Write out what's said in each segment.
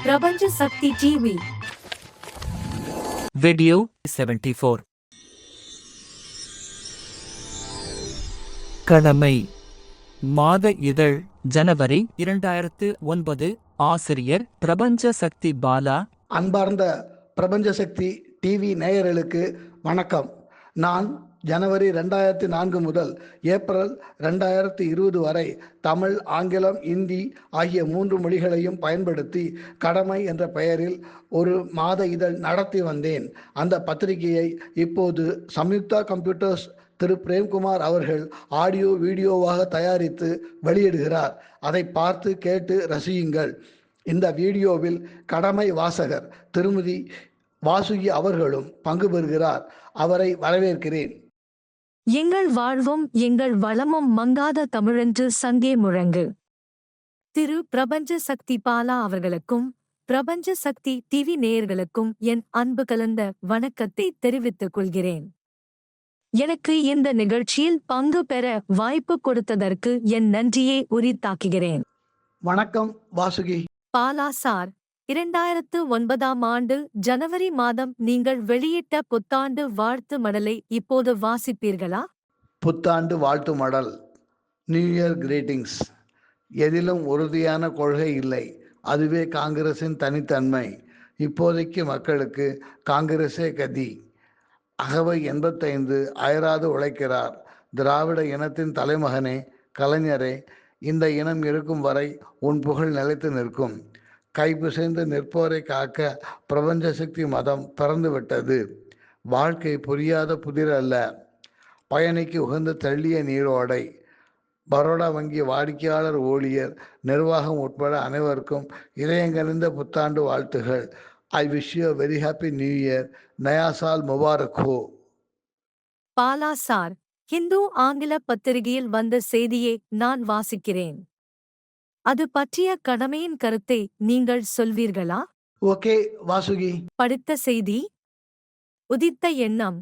பிரபஞ்ச சக்தி TV. Video 74. கடமை மாத இதழ் ஜனவரி 2009. ஆசிரியர் பிரபஞ்ச சக்தி பாலா. அன்பார்ந்த பிரபஞ்ச சக்தி டிவி நேயர்களுக்கு வணக்கம். நான் ஜனவரி 2004 முதல் ஏப்ரல் 2020 வரை தமிழ், ஆங்கிலம், இந்தி ஆகிய 3 மொழிகளையும் பயன்படுத்தி கடமை என்ற பெயரில் ஒரு மாத இதழ் நடத்தி வந்தேன். அந்த பத்திரிகையை இப்போது சம்யுக்தா கம்ப்யூட்டர்ஸ் திரு பிரேம்குமார் அவர்கள் ஆடியோ வீடியோவாக தயாரித்து வெளியிடுகிறார். அதை பார்த்து கேட்டு ரசியுங்கள். இந்த வீடியோவில் கடமை வாசகர் திருமதி வாசுகி அவர்களும் பங்கு பெறுகிறார். அவரை வரவேற்கிறேன். எங்கள் வாழ்வும் எங்கள் வளமும் மங்காத தமிழென்று சங்கே முழங்கு. திரு பிரபஞ்ச சக்தி பாலா அவர்களுக்கும் பிரபஞ்ச சக்தி டிவி நேயர்களுக்கும் என் அன்பு கலந்த வணக்கத்தை தெரிவித்துக் கொள்கிறேன். எனக்கு இந்த நிகழ்ச்சியில் பங்கு பெற வாய்ப்பு கொடுத்ததற்கு என் நன்றியை உரித்தாக்குகிறேன். வணக்கம் வாசுகி. பாலா சார், 2009 ஆண்டு ஜனவரி மாதம் நீங்கள் வெளியிட்ட புத்தாண்டு வாழ்த்து மடலை இப்போது வாசிப்பீர்களா? புத்தாண்டு வாழ்த்து மடல். New year greetings. எதிலும் உறுதியான கொள்கை இல்லை. அதுவே காங்கிரசின் தனித்தன்மை. இப்போதைக்கு மக்களுக்கு காங்கிரஸே கதி. அகவை 85 அயராது உழைக்கிறார். திராவிட இனத்தின் தலைமகனே, கலைஞரே, இந்த இனம் இருக்கும் வரை உன் புகழ் நிலைத்து நிற்கும். கைபிசைந்து நிற்போரை காக்க பிரபஞ்ச சக்தி மதம் பிறந்துவிட்டது. வாழ்க்கை புரியாத புதிர் அல்ல, பயணிக்கு உகந்த தள்ளிய நீரோடை. பரோடா வங்கி வாடிக்கையாளர், ஊழியர், நிர்வாகம் உட்பட அனைவருக்கும் இதயங்கனிந்த புத்தாண்டு வாழ்த்துகள். I wish you very happy new year. நயா சால் முபாரக் ஹோ. பாலா சார், ஹிந்து ஆங்கில பத்திரிகையில் வந்த செய்தியை நான் வாசிக்கிறேன். அது பற்றிய கடமையின் கருத்தை நீங்கள் சொல்வீர்களா? ஓகே வாசுகி. படித்த செய்தி. உதித்த எண்ணம்.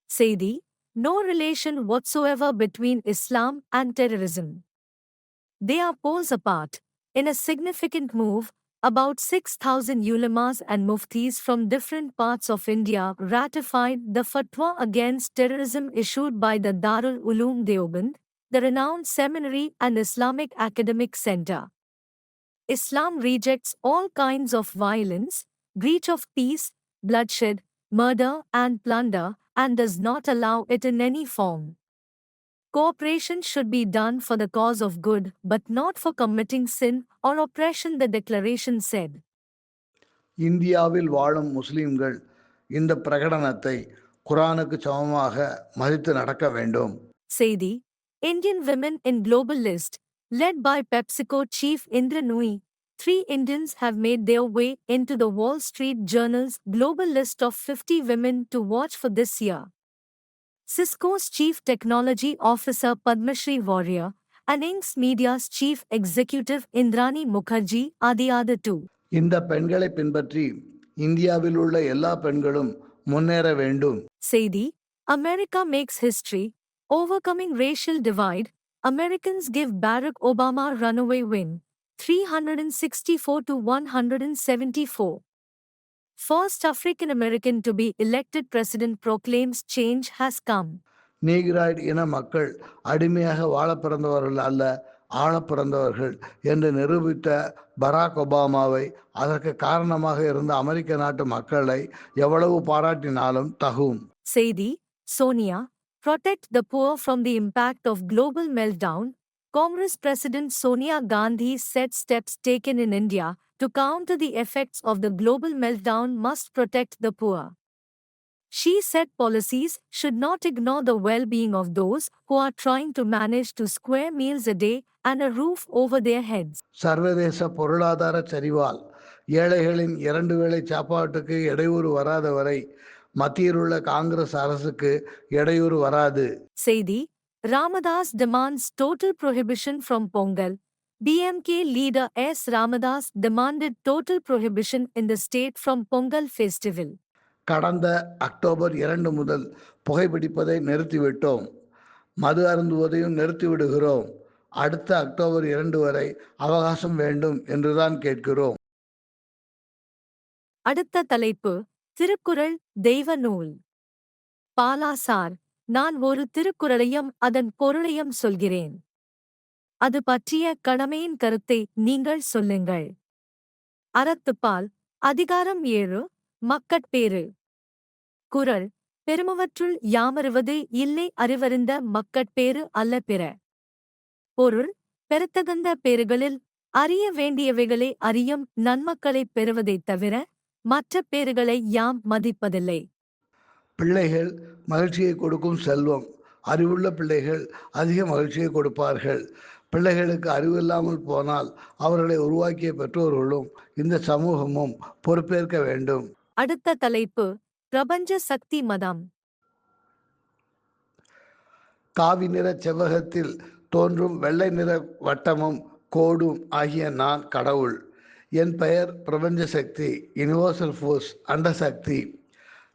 செய்தி: No relation whatsoever between Islam and terrorism. They are poles apart. In a significant move, about 6,000 ulemas and muftis from different parts of India ratified the fatwa against terrorism issued by the Darul Uloom Deoband, the renowned seminary and Islamic academic center. Islam rejects all kinds of violence, breach of peace, bloodshed, murder and plunder, and does not allow it in any form. Cooperation should be done for the cause of good, but not for committing sin or oppression, the declaration said. இந்தியாவில் வாழும் முஸ்லிம்கள் இந்த பிரகடனத்தை குர்ஆனுக்கு சமமாக மதித்து நடக்க வேண்டும். செய்தி: Indian women in global list, led by PepsiCo chief Indra Nooyi. 3 Indians have made their way into the Wall Street Journal's global list of 50 women to watch for this year. Cisco's chief technology officer Padmashri Warrior and Inks Media's chief executive Indrani Mukherjee are the other 2. இந்த பெண்களை பின்பற்றி இந்தியாவில் உள்ள எல்லா பெண்களும் முன்னேற வேண்டும். செய்தி: America makes history, overcoming racial divide. Americans give Barack Obama runaway win, 364 to 174. First African American to be elected president proclaims change has come. Negroid இன மக்கள் அடிமையாக வாழ பிறந்தவர்கள் அல்ல, ஆள பிறந்தவர்கள் என்று நிரூபித்த பராக் ஒபாமாவை, அதற்கு காரணமாக இருந்த அமெரிக்க நாட்டு மக்களை எவ்வளவு பாராட்டினாலும் தகும். செய்தி: Sonia, protect the poor from the impact of global meltdown. Congress President Sonia Gandhi said steps taken in India to counter the effects of the global meltdown must protect the poor. She said policies should not ignore the well-being of those who are trying to manage to square meals a day and a roof over their heads. சர்வதேச பொருளாதார சரிவால் ஏழைகளின் 2 வேளை சாப்பாட்டுக்கு இடையூறு வராத வரை மத்தியில் உள்ள காங்கிரஸ் அரசுக்கு இடையூறு வராது. செய்தி: Ramadas demands total prohibition from Pongal. BMK leader S. Ramadas demanded total prohibition in the state from Pongal festival. கடந்த அக்டோபர் 2 முதல் புகைப்பிடிப்பதை நிறுத்திவிட்டோம். மது அருந்துவதையும் நிறுத்திவிடுகிறோம். அடுத்த அக்டோபர் 2 வரை அவகாசம் வேண்டும் என்றுதான் கேட்கிறோம். அடுத்த தலைப்பு திருக்குறள் தெய்வ நூல். பாலாசார், நான் ஒரு திருக்குறளையும் அதன் பொருளையும் சொல்கிறேன். அது பற்றிய கடமையின் கருத்தை நீங்கள் சொல்லுங்கள். அறத்துப்பால், அதிகாரம் 7, மக்கட்பேறு. குறள், பெருமவற்றுள் யாமறிவது இல்லை அறிவறிந்த மக்கட்பேறு அல்ல பிற. பொருள், பெறத்தகுந்த பேறுகளில் அறிய வேண்டியவைகளை அறியும் நன்மக்களைப் பெறுவதைத் தவிர மற்ற பேறுகளை யாம் மதிப்பதில்லை. பிள்ளைகள் மகிழ்ச்சியை கொடுக்கும் செல்வம். அறிவுள்ள பிள்ளைகள் அதிக மகிழ்ச்சியை கொடுப்பார்கள். பிள்ளைகளுக்கு அறிவில்லாமல் போனால் அவர்களை உருவாக்கிய பெற்றோர்களும் இந்த சமூகமும் பொறுப்பேற்க வேண்டும். அடுத்த தலைப்பு பிரபஞ்ச சக்தி மதம். காவி நிற செவ்வகத்தில் தோன்றும் வெள்ளை நிற வட்டமும் கோடும் ஆகிய நான் கடவுள். என் பெயர் பிரபஞ்ச சக்தி, யுனிவர்சல் ஃபோர்ஸ், அண்ட சக்தி.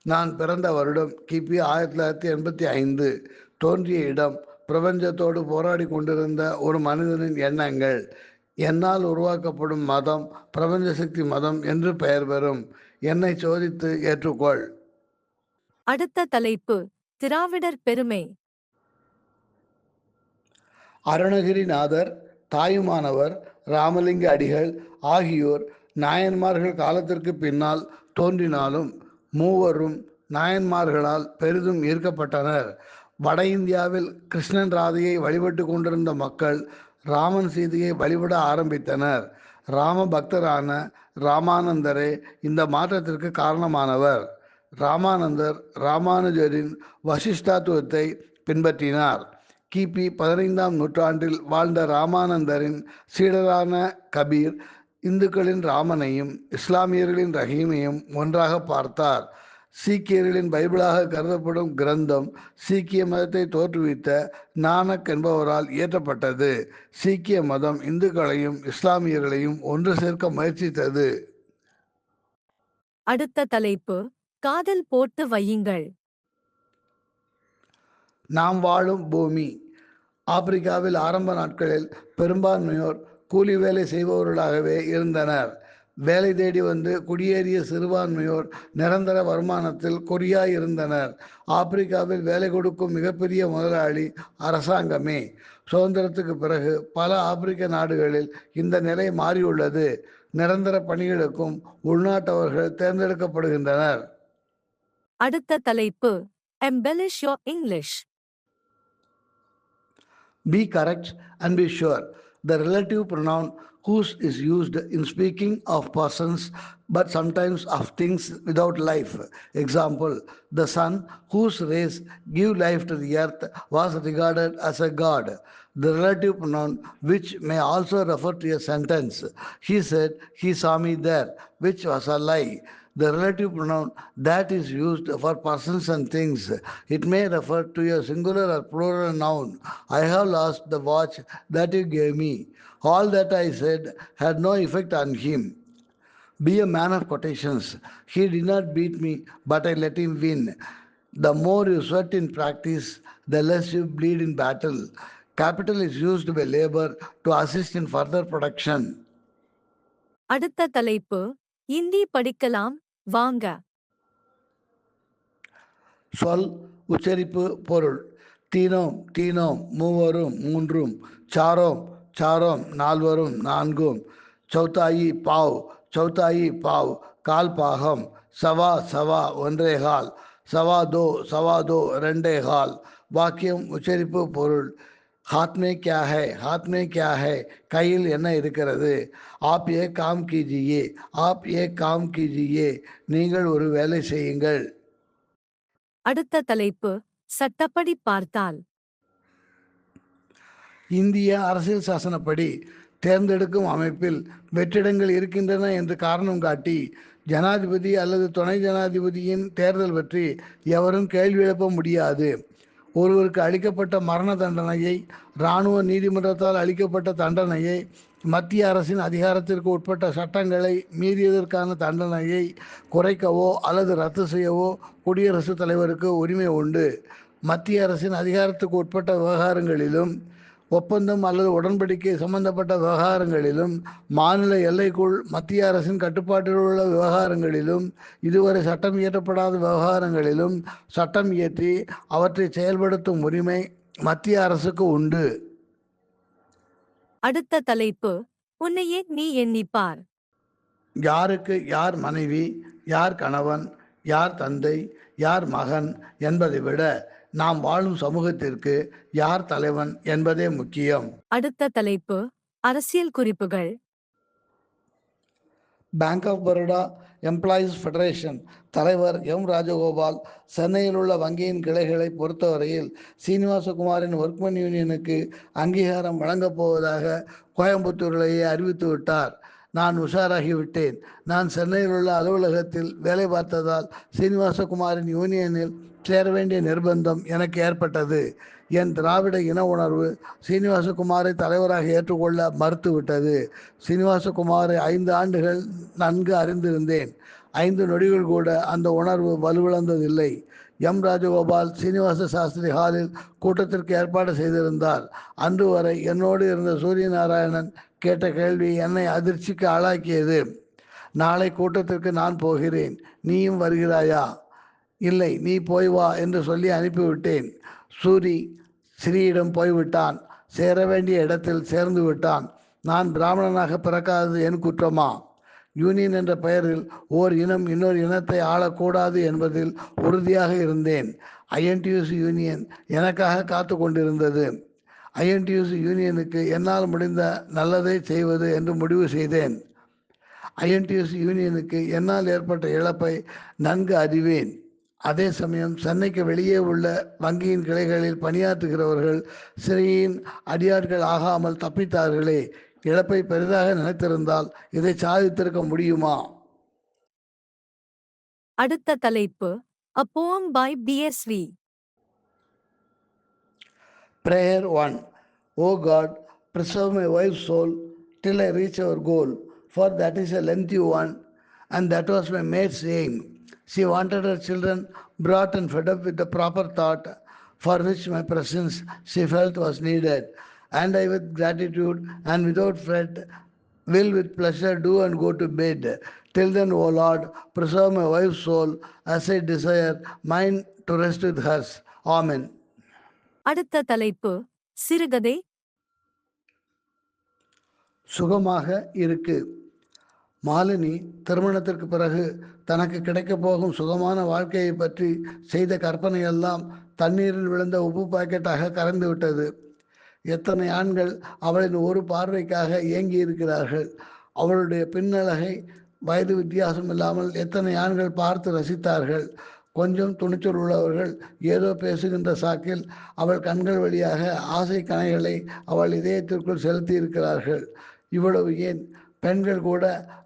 நான் பிறந்த வருடம் கிபி 1985. தோன்றிய இடம் பிரபஞ்சத்தோடு போராடி கொண்டிருந்த ஒரு மனிதனின் எண்ணங்கள். என்னால் உருவாக்கப்படும் மதம் பிரபஞ்ச சக்தி மதம் என்று பெயர் பெறும். என்னை சோதித்து ஏற்றுக்கொள். அடுத்த தலைப்பு திராவிடர் பெருமை. அருணகிரிநாதர், தாயுமானவர், ராமலிங்க அடிகள் ஆகியோர் நாயன்மார்கள் காலத்திற்கு பின்னால் தோன்றினாலும் மூவரும் நாயன்மார்களால் பெரிதும் ஈர்க்கப்பட்டனர். வட இந்தியாவில் கிருஷ்ணன் ராதையை வழிபட்டு கொண்டிருந்த மக்கள் ராமன் சீதையை வழிபட ஆரம்பித்தனர். ராம பக்தரான ராமானந்தரே இந்த மாற்றத்திற்கு காரணமானவர். ராமானந்தர் ராமானுஜரின் வசிஷ்டாத்துவத்தை பின்பற்றினார். கிபி 15ஆம் நூற்றாண்டில் வாழ்ந்த ராமானந்தரின் சீடரான கபீர் இந்துக்களின் ராமனையும் இஸ்லாமியர்களின் ரஹீமையும் ஒன்றாக பார்த்தார். சீக்கியர்களின் பைபிளாக கருதப்படும் கிரந்தம் சீக்கிய மதத்தை தோற்றுவித்த நானக் என்பவரால் இயற்றப்பட்டது. சீக்கிய மதம் இந்துக்களையும் இஸ்லாமியர்களையும் ஒன்று சேர்க்க முயற்சித்தது. அடுத்த தலைப்பு காதல் போட்டு வையுங்கள். நாம் வாழும் பூமி. ஆப்பிரிக்காவில் ஆரம்ப நாட்களில் பெரும்பான்மையோர் கூலி வேலை செய்பவர்களாகவே இருந்தனர். வேலை தேடி வந்து குடியேறிய சிறுபான்மையோர் நிரந்தர வருமானத்தில் குறியாயிருந்தனர். ஆப்பிரிக்காவில் வேலை கொடுக்கும் மிகப்பெரிய முதலாளி அரசாங்கமே. சுதந்திரத்துக்கு பிறகு பல ஆப்பிரிக்க நாடுகளில் இந்த நிலை மாறியுள்ளது. நிரந்தர பணிகளுக்கும் உள்நாட்டவர்கள் தேர்ந்தெடுக்கப்படுகின்றனர். அடுத்த தலைப்பு embellish your English. Be correct and be sure. The relative pronoun whose is used in speaking of persons but sometimes of things without life. Example, the sun whose rays give life to the earth was regarded as a god. The relative pronoun which may also refer to a sentence. He said, he saw me there, which was a lie. The relative pronoun that is used for persons and things. It may refer to a singular or plural noun. I have lost the watch that you gave me. All that I said had no effect on him. Be a man of quotations. He did not beat me, but I let him win. The more you sweat in practice, the less you bleed in battle. Capital is used by labor to assist in further production. அடுத்த தலைப்பு இந்தி படிக்கலாம் வாங்க. சொல், உச்சரிப்பு, பொருள். தீனோம் தீனோம் மூவரும் மூன்றும், சாரோம் சாரோம் நால்வரும் நான்கும், சௌத்தாயி பாவ் சௌத்தாயி பாவ் கால் பாகம், சவா சவா ஒன்றேகால், சவாதோ ரெண்டேகால். வாக்கியம், உச்சரிப்பு, பொருள். ஹாத்மே கியா ஹை, ஹாத்மே கியா ஹை, கையில் என்ன இருக்கிறது. ஆப் ஏ காம் கீஜியே, ஆப் ஏ காம் கீஜியே, நீங்கள் ஒரு வேலை செய்யுங்கள். அடுத்த தலைப்பு சட்டப்படி பார்த்தால். இந்திய அரசியல் சாசனப்படி தேர்ந்தெடுக்கும் அமைப்பில் வெற்றிடங்கள் இருக்கின்றன என்று காரணம் காட்டி ஜனாதிபதி அல்லது துணை ஜனாதிபதியின் தேர்தல் பற்றி எவரும் கேள்வி எழுப்ப முடியாது. ஒருவருக்கு அளிக்கப்பட்ட மரண தண்டனையை, இராணுவ நீதிமன்றத்தால் அளிக்கப்பட்ட தண்டனையை, மத்திய அரசின் அதிகாரத்திற்கு உட்பட்ட சட்டங்களை மீறியதற்கான தண்டனையை குறைக்கவோ அல்லது ரத்து செய்யவோ குடியரசுத் தலைவருக்கு உரிமை உண்டு. மத்திய அரசின் அதிகாரத்துக்கு உட்பட்ட விவகாரங்களிலும் ஒப்பந்தம் அல்லது உடன்படிக்கை சம்பந்தப்பட்ட விவகாரங்களிலும், மாநில எல்லைக்குள் மத்திய அரசின் கட்டுப்பாட்டில் உள்ள விவகாரங்களிலும், இதுவரை சட்டம் இயற்றப்படாத விவகாரங்களிலும் சட்டம் இயற்றி அவற்றை செயல்படுத்தும் உரிமை மத்திய அரசுக்கு உண்டு. அடுத்த தலைப்பு, உன்னையே நீ எண்ணிப்பார். யாருக்கு யார் மனைவி, யார் கணவன், யார் தந்தை, யார் மகன் என்பதை விட நாம் வாழும் சமூகத்திற்கு யார் தலைவன் என்பதே முக்கியம். அடுத்த தலைப்பு, அரசியல் குறிப்புகள். Bank of Baroda employees federation தலைவர் எம். ராஜகோபால் சென்னையில் உள்ள வங்கியின் கிளைகளை பொறுத்தவரையில் சீனிவாசகுமாரின் ஒர்க்மன் யூனியனுக்கு அங்கீகாரம் வழங்கப் போவதாக கோயம்புத்தூரிலேயே அறிவித்து விட்டார். நான் உஷாராகிவிட்டேன். நான் சென்னையில் உள்ள அலுவலகத்தில் வேலை பார்த்ததால் சீனிவாசகுமாரின் யூனியனில் சேர வேண்டிய நிர்பந்தம் எனக்கு ஏற்பட்டது. என் திராவிட இன உணர்வு சீனிவாசகுமாரை தலைவராக ஏற்றுக்கொள்ள மறுத்துவிட்டது. சீனிவாசகுமாரை 5 ஆண்டுகள் நன்கு அறிந்திருந்தேன். 5 நொடிகள் கூட அந்த உணர்வு வலுவிழந்ததில்லை. எம். ராஜகோபால் சீனிவாச சாஸ்திரி ஹாலில் கூட்டத்திற்கு ஏற்பாடு செய்திருந்தார். அன்று வரை என்னோடு இருந்த சூரியநாராயணன் கேட்ட கேள்வி என்னை அதிர்ச்சிக்கு ஆளாக்கியது. நாளை கூட்டத்திற்கு நான் போகிறேன், நீயும் வருகிறாயா? இல்லை, நீ போய் வா என்று சொல்லி அனுப்பிவிட்டேன். சூரி ஸ்ரீயிடம் போய்விட்டான். சேர வேண்டிய இடத்தில் சேர்ந்து விட்டான். நான் பிராமணனாக பிறக்காதது என் குற்றமா? யூனியன் என்ற பெயரில் ஓர் இனம் இன்னொரு இனத்தை ஆளக்கூடாது என்பதில் உறுதியாக இருந்தேன். ஐஎன்டியூசி யூனியன் எனக்காக காத்து கொண்டிருந்தது. ஐஎன்டியூசி யூனியனுக்கு என்னால் முடிந்த நல்லதை செய்வது என்று முடிவு செய்தேன். ஐஎன்டியூசி யூனியனுக்கு என்னால் ஏற்பட்ட இழப்பை நன்கு அறிவேன். அதே சமயம் சென்னைக்கு வெளியே உள்ள வங்கியின் கிளைகளில் பணியாற்றுகிறவர்கள் சிறையின் அடியாட்கள் ஆகாமல் தப்பித்தார்களே. இழப்பை பெரிதாக நினைத்திருந்தால் இதை சாதித்திருக்க முடியுமா? அடுத்த தலைப்பு, A Poem by B.S.V. Prayer 1. O God, preserve my wife's soul till I reach our goal, for that is a lengthy one, and that was my mate's aim. She wanted her children brought and fed up with the proper thought, for which my presence she felt was needed. And I, with gratitude and without fret, will with pleasure do and go to bed. Till then, O Lord, preserve my wife's soul as I desire mine to rest with hers. Amen. அடுத்த தலைப்பு, சிறுகதை. சுகமாக இருக்கு. மாலினி திருமணத்திற்கு பிறகு தனக்கு கிடைக்கப் போகும் சுகமான வாழ்க்கையை பற்றி செய்த கற்பனையெல்லாம் தண்ணீரில் விழுந்த உப்பு பாக்கெட்டாக கரைந்து விட்டது. எத்தனை ஆண்கள் அவளின் ஒரு பார்வைக்காக ஏங்கி இருக்கிறார்கள். அவளுடைய பின்னழகை வயது வித்தியாசம் இல்லாமல் எத்தனை ஆண்கள் பார்த்து ரசித்தார்கள். கொஞ்சம் துணிச்சல் உள்ளவர்கள் ஏதோ பேசுகின்ற சாக்கில் அவள் கண்கள் வழியாக ஆசை கணைகளை அவள் இதயத்திற்குள் செலுத்தி இருக்கிறார்கள். இவ்வளவு ஏன், பெண்கள் கூட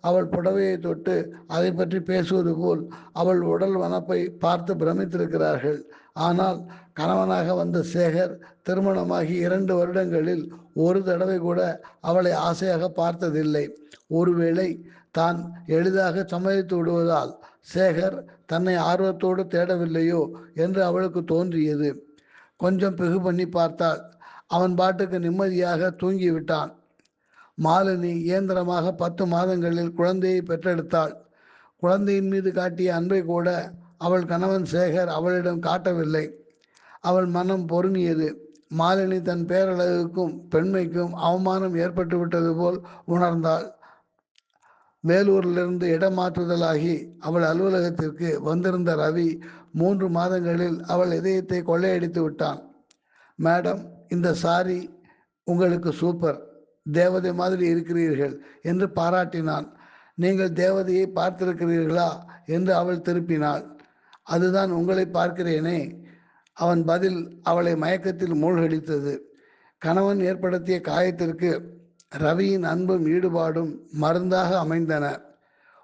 அவள் புடவையை தொட்டு அதை பற்றி பேசுவது போல் அவள் உடல் வனப்பை பார்த்து பிரமித்திருக்கிறார்கள். ஆனால் கணவனாக வந்த சேகர் திருமணமாகி 2 வருடங்களில் ஒரு தடவை கூட அவளை ஆசையாக பார்த்ததில்லை. ஒருவேளை தான் எளிதாக சம்மதித்து விடுவதால் சேகர் தன்னை ஆர்வத்தோடு தேடவில்லையோ என்று அவளுக்கு தோன்றியது. கொஞ்சம் பிகு பண்ணி பார்த்தாள். அவன் பாட்டுக்கு நிம்மதியாக தூங்கிவிட்டான். மாலினி இயந்திரமாக 10 மாதங்களில் குழந்தையை பெற்றெடுத்தாள். குழந்தையின் மீது காட்டிய அன்பை கூட அவள் கணவன் சேகர் அவளிடம் காட்டவில்லை. அவள் மனம் பொறுமியது. மாலினி தன் பேரழகுக்கும் பெண்மைக்கும் அவமானம் ஏற்பட்டு விட்டது போல் உணர்ந்தாள். வேலூரிலிருந்து இடமாற்றுதலாகி அவள் அலுவலகத்திற்கு வந்திருந்த ரவி 3 மாதங்களில் அவள் இதயத்தை கொள்ளையடித்து விட்டான். மேடம், இந்த சாரி உங்களுக்கு சூப்பர், தேவதை மாதிரி இருக்கிறீர்கள் என்று பாராட்டினான். நீங்கள் தேவதையை பார்த்திருக்கிறீர்களா என்று அவள் திருப்பினாள். அதுதான் உங்களை பார்க்கிறேனே. அவன் பதில் அவளை மயக்கத்தில் மூழ்கடித்தது. கணவன் ஏற்படுத்திய காயத்திற்கு ரவியின் அன்பும் ஈடுபாடும் மருந்தாக அமைந்தன.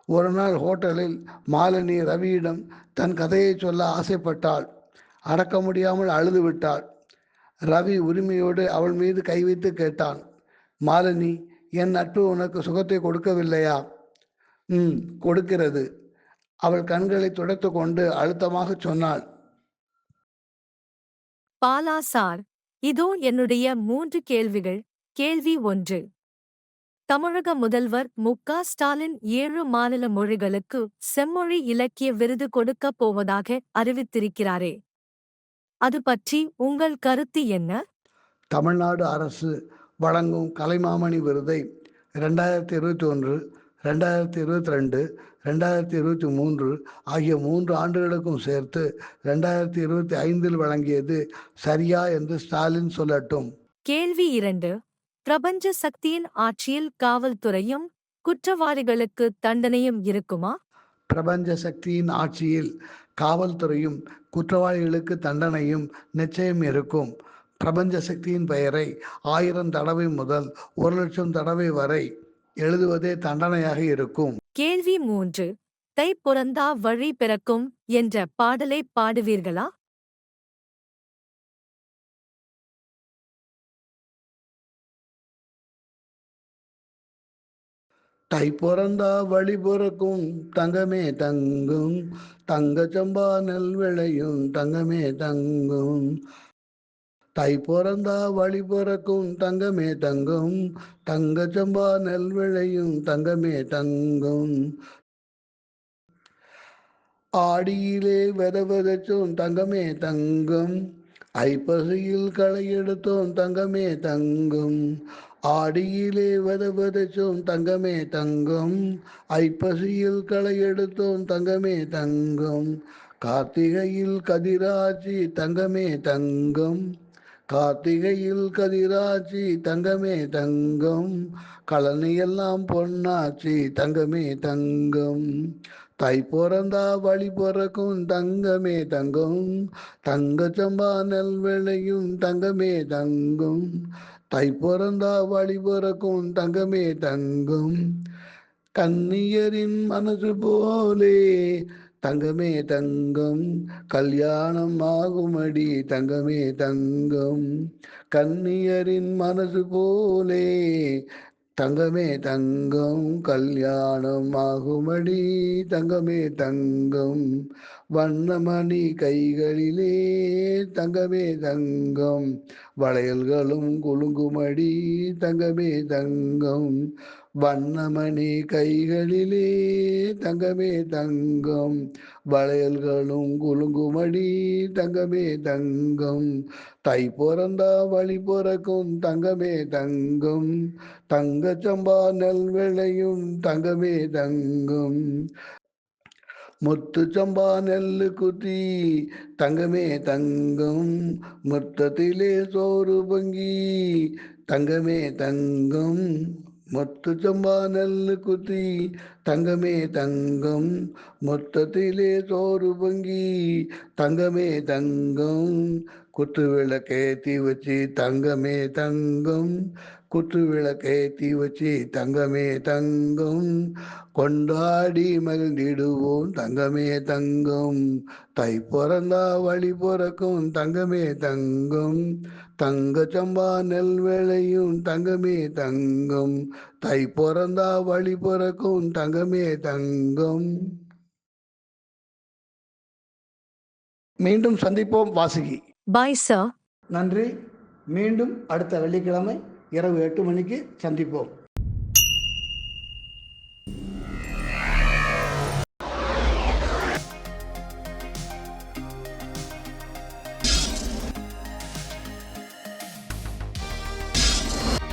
ஒரு நாள் ஹோட்டலில் மாலினி ரவியிடம் தன் கதையை சொல்ல ஆசைப்பட்டாள். அடக்க முடியாமல் அழுது விட்டாள். ரவி உரிமையோடு அவள் மீது கை வைத்து கேட்டான், மாலினி, என் நட்பு உனக்கு சுகத்தை கொடுக்கவில்லையா? கொடுக்கிறது. அவள் கண்களை துடைத்து கொண்டு அழுத்தமாக சொன்னாள். பாலா சார், இதோ என்னுடைய 3 கேள்விகள். கேள்வி 1. தமிழக முதல்வர் மு.க. ஸ்டாலின் 7 மாநில மொழிகளுக்கு செம்மொழி இலக்கிய விருது கொடுக்கப் போவதாக அறிவித்திருக்கிறாரே. அது பற்றி உங்கள் கருத்து என்ன? தமிழ்நாடு அரசு வழங்கும் கலைமாமணி விருதை 2021, 2022, 2023 ஆகிய 3 ஆண்டுகளுக்கும் சேர்த்து 2025 வழங்கியது சரியா என்று ஸ்டாலின் சொல்லட்டும். கேள்வி 2. பிரபஞ்ச சக்தியின் ஆட்சியில் காவல்துறையும் குற்றவாளிகளுக்கு தண்டனையும் இருக்குமா? பிரபஞ்ச சக்தியின் ஆட்சியில் காவல்துறையும் குற்றவாளிகளுக்கு தண்டனையும் நிச்சயம் இருக்கும். பிரபஞ்ச சக்தியின் பெயரை 1000 தடவை முதல் 1,00,000 தடவை வரை எழுதுவதே தண்டனையாக இருக்கும். கேள்வி 3. தை பிறந்தா வழி பிறக்கும் என்ற பாடலை பாடுவீர்களா? தை பிறந்தா வழி பிறக்கும் தங்கமே தங்கும், தங்கச்சம்பா நெல் விளையும் தங்கமே தங்கும். தை பிறந்தா வழி பிறக்கும் தங்கமே தங்கும், தங்கச்சம்பா நெல் விளையும் தங்கமே தங்கும். ஆடியிலே விதச்சோம் தங்கமே தங்கும், ஐப்பசியில் களை எடுத்தோம் தங்கமே தங்கும். ஆடியிலே விதச்சோம் தங்கமே தங்கும், ஐப்பசியில் களை எடுத்தோம் தங்கமே தங்கும். கார்த்திகையில் கதிராட்சி தங்கமே தங்கும், கார்த்திகையில் கதிராட்சி தங்கமே தங்கம். கழனியெல்லாம் பொன்னாச்சி தங்கமே தங்கம். தை பிறந்தா வழி பிறக்கும் தங்கமே தங்கும், தங்கச்சம்பா நெல் விளையும் தங்கமே தங்கும். தை பிறந்தா வழி பிறக்கும் தங்கமே தங்கும். கன்னியரின் மனசு போலே தங்கமே தங்கம், கல்யாணம் ஆகுமடி தங்கமே தங்கம். கன்னியரின் மனசு போலே தங்கமே தங்கம், கல்யாணம் ஆகுமடி தங்கமே தங்கம். வண்ணமணி கைகளிலே தங்கமே தங்கம், வளையல்களும் குலுங்குமடி தங்கமே தங்கம். வண்ணமணி கைகளிலே தங்கமே தங்கம், வளையல்களும் குலுங்குமடி தங்கமே தங்கம். தை பிறந்தா வழி பிறக்கும் தங்கமே தங்கம், தங்கச்சம்பா நெல் விளையும் தங்கமே தங்கம். முத்து சம்பா நெல்லு குத்தி தங்கமே தங்கம், முத்தத்திலே சோறு பொங்கி தங்கமே தங்கம். முத்து சம்பா நெல்லு குத்தி தங்கமே தங்கம், மொத்தத்திலே சோறு பொங்கி தங்கமே தங்கம். குத்து விளக்கேத்தி வச்சு தங்கமே தங்கம், குத்து விளக்கேத்தி வச்சு தங்கமே தங்கம். கொண்டாடி மகிழ்ந்திடுவோம் தங்கமே தங்கம். தை பிறந்தா வழி பிறக்கும் தங்கமே தங்கம், தங்கச்சம்பா நெல் விளையும் தங்கமே தங்கம். தை பிறந்தா வழி பிறக்கும் தங்கமே தங்கம். மீண்டும் சந்திப்போம் வாசுகி. Bye sir. நன்றி. மீண்டும் அடுத்த வெள்ளிக்கிழமை இரவு 8 மணிக்கு சந்திப்போம்.